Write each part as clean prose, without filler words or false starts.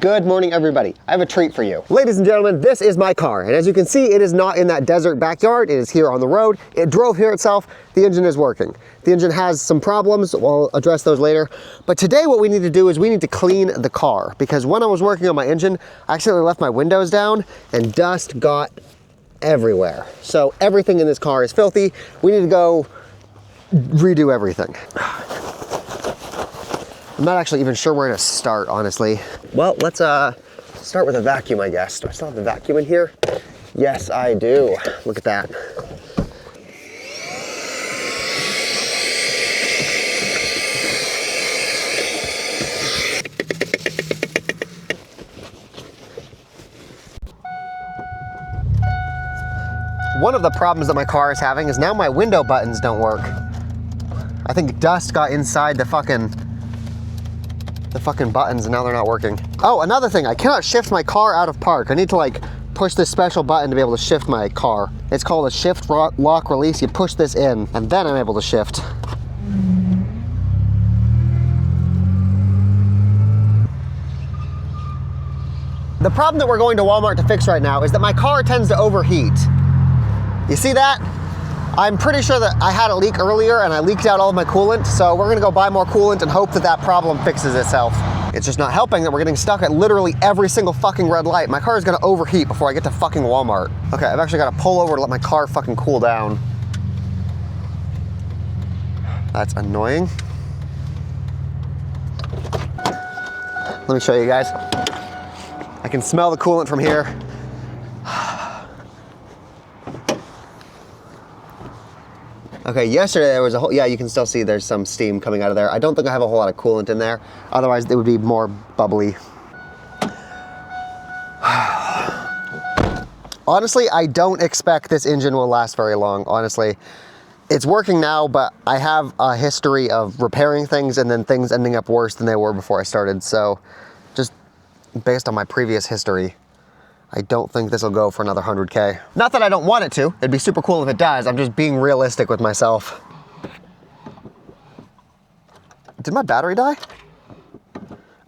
Good morning, everybody. I have a treat for you. Ladies and gentlemen, this is my car. And as you can see, it is not in that desert backyard. It is here on the road. It drove here itself. The engine is working. The engine has some problems. We'll address those later. But today what we need to do is we need to clean the car, because when I was working on my engine, I accidentally left my windows down and dust got everywhere. So everything in this car is filthy. We need to go redo everything. I'm not actually even sure where to start, honestly. Well, let's start with a vacuum, I guess. Do I still have the vacuum in here? Yes, I do. Look at that. One of the problems that my car is having is now my window buttons don't work. I think dust got inside the fucking buttons and now they're not working. Oh, another thing, I cannot shift my car out of park. I need to like push this special button to be able to shift my car. It's called a shift lock release. You push this in and then I'm able to shift. The problem that we're going to Walmart to fix right now is that my car tends to overheat. You see that? I'm pretty sure that I had a leak earlier and I leaked out all of my coolant, so we're gonna go buy more coolant and hope that that problem fixes itself. It's just not helping that we're getting stuck at literally every single fucking red light. My car is gonna overheat before I get to fucking Walmart. Okay, I've actually gotta pull over to let my car fucking cool down. That's annoying. Let me show you guys. I can smell the coolant from here. Okay, yesterday there was a whole, yeah, you can still see there's some steam coming out of there. I don't think I have a whole lot of coolant in there. Otherwise, it would be more bubbly. Honestly, I don't expect this engine will last very long, honestly. It's working now, but I have a history of repairing things and then things ending up worse than they were before I started. So just based on my previous history, I don't think this will go for another 100K. Not that I don't want it to. It'd be super cool if it does. I'm just being realistic with myself. Did my battery die?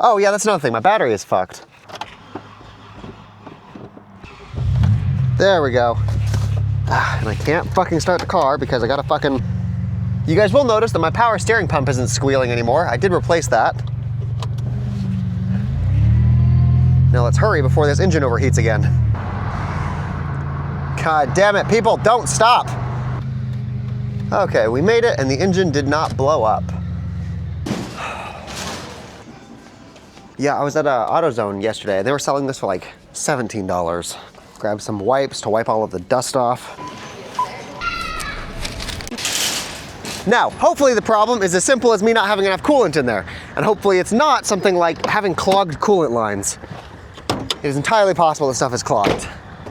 Oh yeah, that's another thing. My battery is fucked. There we go. And I can't fucking start the car because I gotta fucking... You guys will notice that my power steering pump isn't squealing anymore. I did replace that. Now let's hurry before this engine overheats again. God damn it, people, don't stop. Okay, we made it and the engine did not blow up. Yeah, I was at AutoZone yesterday and they were selling this for like $17. Grabbed some wipes to wipe all of the dust off. Now, hopefully the problem is as simple as me not having enough coolant in there. And hopefully it's not something like having clogged coolant lines. It is entirely possible this stuff is clogged.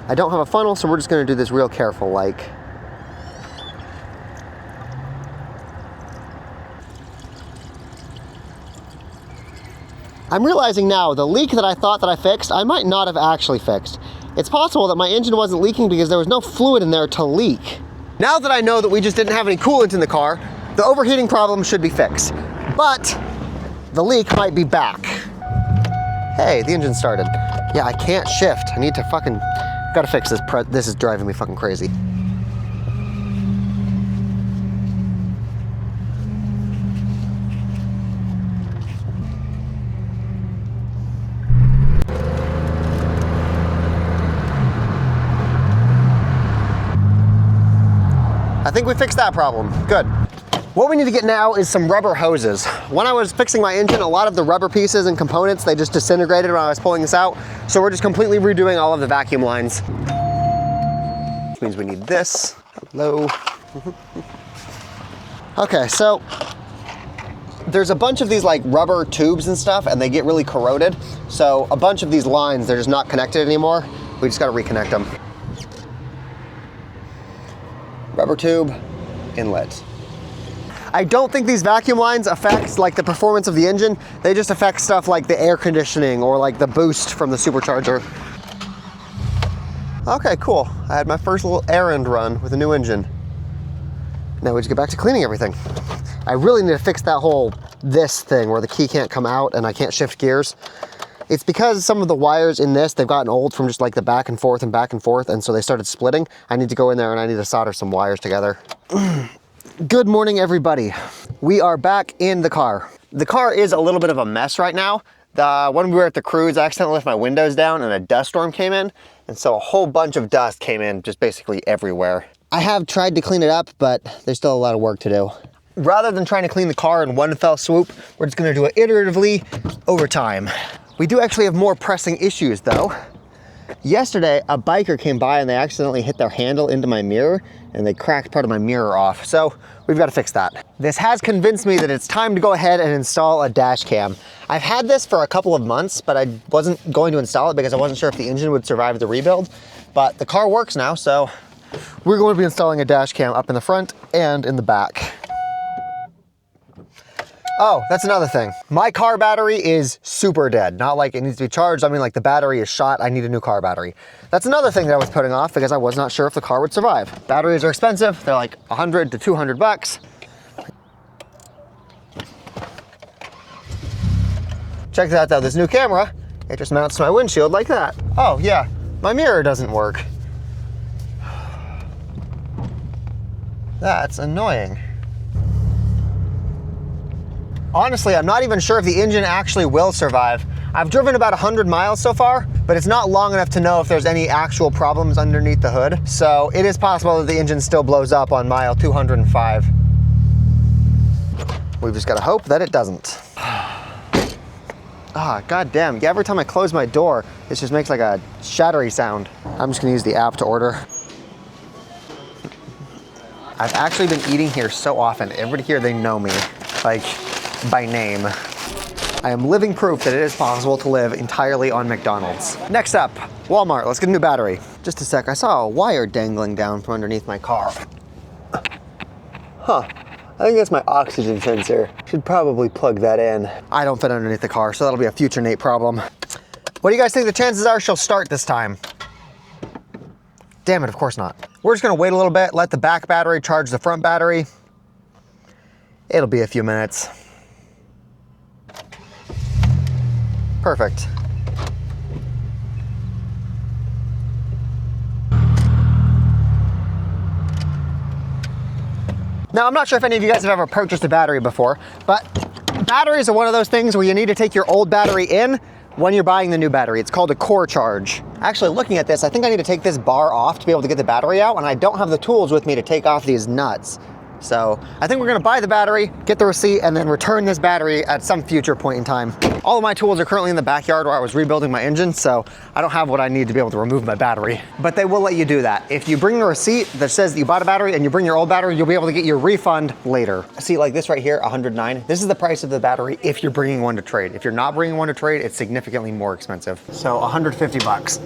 I don't have a funnel, so we're just gonna do this real careful, like. I'm realizing now, the leak that I thought that I fixed, I might not have actually fixed. It's possible that my engine wasn't leaking because there was no fluid in there to leak. Now that I know that we just didn't have any coolant in the car, the overheating problem should be fixed. But the leak might be back. Hey, the engine started. Yeah, I can't shift. I need to fucking, gotta fix this. This is driving me fucking crazy. I think we fixed that problem. Good. What we need to get now is some rubber hoses. When I was fixing my engine, a lot of the rubber pieces and components, they just disintegrated when I was pulling this out. So we're just completely redoing all of the vacuum lines. Which means we need this. Hello. Okay, so there's a bunch of these like rubber tubes and stuff and they get really corroded. So a bunch of these lines, they're just not connected anymore. We just gotta reconnect them. Rubber tube, inlet. I don't think these vacuum lines affect like the performance of the engine. They just affect stuff like the air conditioning or like the boost from the supercharger. Okay, cool. I had my first little errand run with a new engine. Now we just get back to cleaning everything. I really need to fix that whole this thing where the key can't come out and I can't shift gears. It's because some of the wires in this, they've gotten old from just like the back and forth, and so they started splitting. I need to go in there and I need to solder some wires together. Good morning, everybody. We are back in the car. The car is a little bit of a mess right now. When we were at the cruise, I accidentally left my windows down and a dust storm came in. And so a whole bunch of dust came in just basically everywhere. I have tried to clean it up, but there's still a lot of work to do. Rather than trying to clean the car in one fell swoop, we're just gonna do it iteratively over time. We do actually have more pressing issues though. Yesterday, a biker came by and they accidentally hit their handle into my mirror and they cracked part of my mirror off. So we've got to fix that. This has convinced me that it's time to go ahead and install a dash cam. I've had this for a couple of months, but I wasn't going to install it because I wasn't sure if the engine would survive the rebuild. But the car works now, so we're going to be installing a dash cam up in the front and in the back. Oh, that's another thing. My car battery is super dead. Not like it needs to be charged. I mean, like the battery is shot. I need a new car battery. That's another thing that I was putting off because I was not sure if the car would survive. Batteries are expensive. They're like 100 to 200 bucks. Check that out though, this new camera, it just mounts to my windshield like that. Oh yeah, my mirror doesn't work. That's annoying. Honestly, I'm not even sure if the engine actually will survive. I've driven about 100 miles so far, but it's not long enough to know if there's any actual problems underneath the hood. So it is possible that the engine still blows up on mile 205. We've just got to hope that it doesn't. Ah, goddamn. Yeah, every time I close my door, it just makes like a shattery sound. I'm just gonna use the app to order. I've actually been eating here so often. Everybody here, they know me, like by name. I am living proof that it is possible to live entirely on McDonald's. Next up, Walmart. Let's get a new battery. Just a sec, I saw a wire dangling down from underneath my car. Huh. I think that's my oxygen sensor. Should probably plug that in. I don't fit underneath the car, so that'll be a future Nate problem. What do you guys think the chances are she'll start this time? Damn it, of course not. We're just gonna wait a little bit, let the back battery charge the front battery. It'll be a few minutes. Perfect. Now, I'm not sure if any of you guys have ever purchased a battery before, but batteries are one of those things where you need to take your old battery in when you're buying the new battery. It's called a core charge. Actually, looking at this, I think I need to take this bar off to be able to get the battery out, and I don't have the tools with me to take off these nuts. So I think we're gonna buy the battery, get the receipt, and then return this battery at some future point in time. All of my tools are currently in the backyard where I was rebuilding my engine, so I don't have what I need to be able to remove my battery. But they will let you do that. If you bring the receipt that says that you bought a battery and you bring your old battery, you'll be able to get your refund later. See, like this right here, 109. This is the price of the battery if you're bringing one to trade. If you're not bringing one to trade, it's significantly more expensive. So 150 bucks.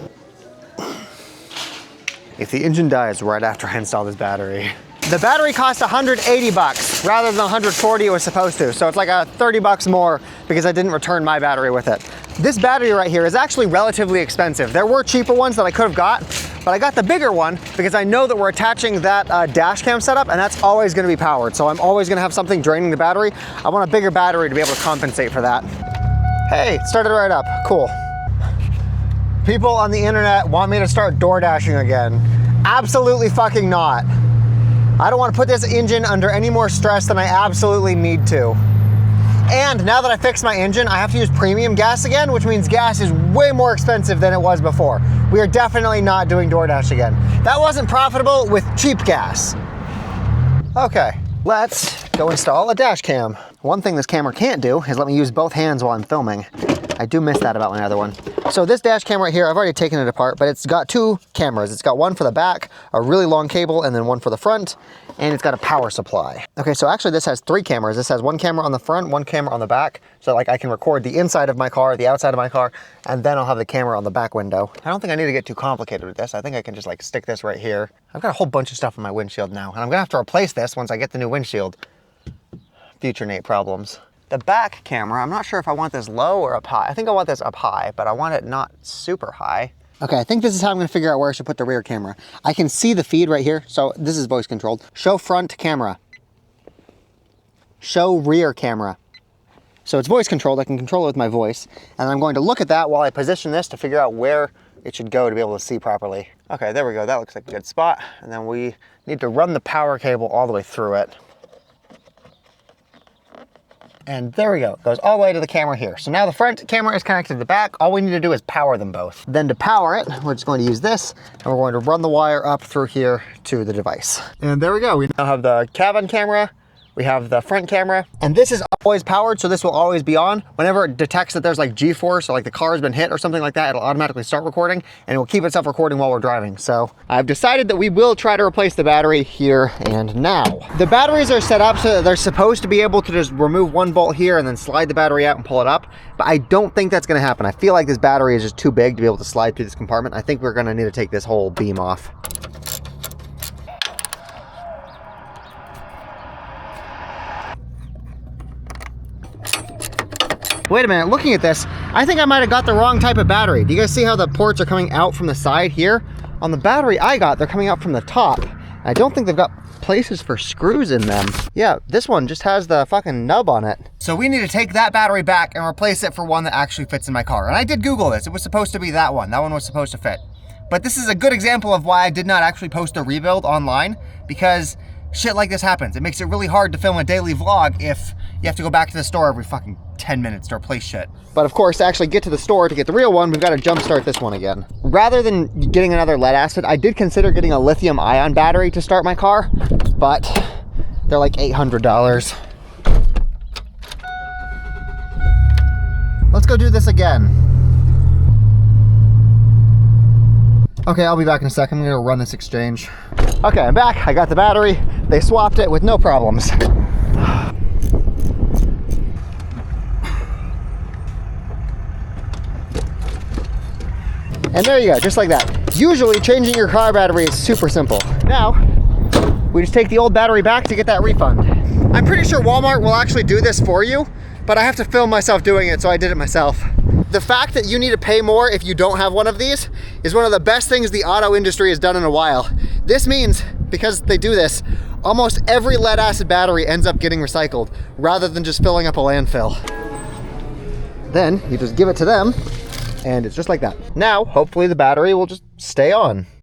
If the engine dies right after I install this battery. The battery cost 180 bucks rather than 140 it was supposed to. So it's like a 30 bucks more because I didn't return my battery with it. This battery right here is actually relatively expensive. There were cheaper ones that I could have got, but I got the bigger one because I know that we're attaching that dash cam setup and that's always gonna be powered. So I'm always gonna have something draining the battery. I want a bigger battery to be able to compensate for that. Hey, it started right up, cool. People on the internet want me to start door dashing again. Absolutely fucking not. I don't want to put this engine under any more stress than I absolutely need to. And now that I fixed my engine, I have to use premium gas again, which means gas is way more expensive than it was before. We are definitely not doing DoorDash again. That wasn't profitable with cheap gas. Okay, let's go install a dash cam. One thing this camera can't do is let me use both hands while I'm filming. I do miss that about my other one. So this dash cam right here, I've already taken it apart, but it's got two cameras. It's got one for the back, a really long cable, and then one for the front, and it's got a power supply. Okay, so actually this has three cameras. This has one camera on the front, one camera on the back, so like I can record the inside of my car, the outside of my car, and then I'll have the camera on the back window. I don't think I need to get too complicated with this. I think I can just like stick this right here. I've got a whole bunch of stuff on my windshield now, and I'm gonna have to replace this once I get the new windshield. Future Nate problems. The back camera, I'm not sure if I want this low or up high. I think I want this up high, but I want it not super high. Okay, I think this is how I'm gonna figure out where I should put the rear camera. I can see the feed right here, so this is voice controlled. Show front camera. Show rear camera. So it's voice controlled, I can control it with my voice. And I'm going to look at that while I position this to figure out where it should go to be able to see properly. Okay, there we go, that looks like a good spot. And then we need to run the power cable all the way through it. And there we go, it goes all the way to the camera here. So now the front camera is connected to the back. All we need to do is power them both. Then to power it, we're just going to use this, and we're going to run the wire up through here to the device. And there we go, we now have the cabin camera, we have the front camera, and this is always powered, so this will always be on. Whenever it detects that there's like G-force, or like the car has been hit or something like that, it'll automatically start recording, and it will keep itself recording while we're driving. So I've decided that we will try to replace the battery here and now. The batteries are set up so that they're supposed to be able to just remove one bolt here and then slide the battery out and pull it up, but I don't think that's gonna happen. I feel like this battery is just too big to be able to slide through this compartment. I think we're gonna need to take this whole beam off. Wait a minute, looking at this, I think I might have got the wrong type of battery. Do you guys see how the ports are coming out from the side here? On the battery I got, they're coming out from the top. I don't think they've got places for screws in them. Yeah, this one just has the fucking nub on it. So we need to take that battery back and replace it for one that actually fits in my car. And I did Google this, it was supposed to be that one. That one was supposed to fit. But this is a good example of why I did not actually post a rebuild online, because shit like this happens. It makes it really hard to film a daily vlog if you have to go back to the store every fucking 10 minutes to replace shit. But of course, to actually get to the store to get the real one, we've got to jumpstart this one again. Rather than getting another lead acid, I did consider getting a lithium ion battery to start my car, but they're like $800. Let's go do this again. Okay, I'll be back in a second. I'm gonna run this exchange. Okay, I'm back. I got the battery. They swapped it with no problems. And there you go, just like that. Usually changing your car battery is super simple. Now, we just take the old battery back to get that refund. I'm pretty sure Walmart will actually do this for you, but I have to film myself doing it, so I did it myself. The fact that you need to pay more if you don't have one of these is one of the best things the auto industry has done in a while. This means, because they do this, almost every lead acid battery ends up getting recycled rather than just filling up a landfill. Then you just give it to them and it's just like that. Now, hopefully the battery will just stay on.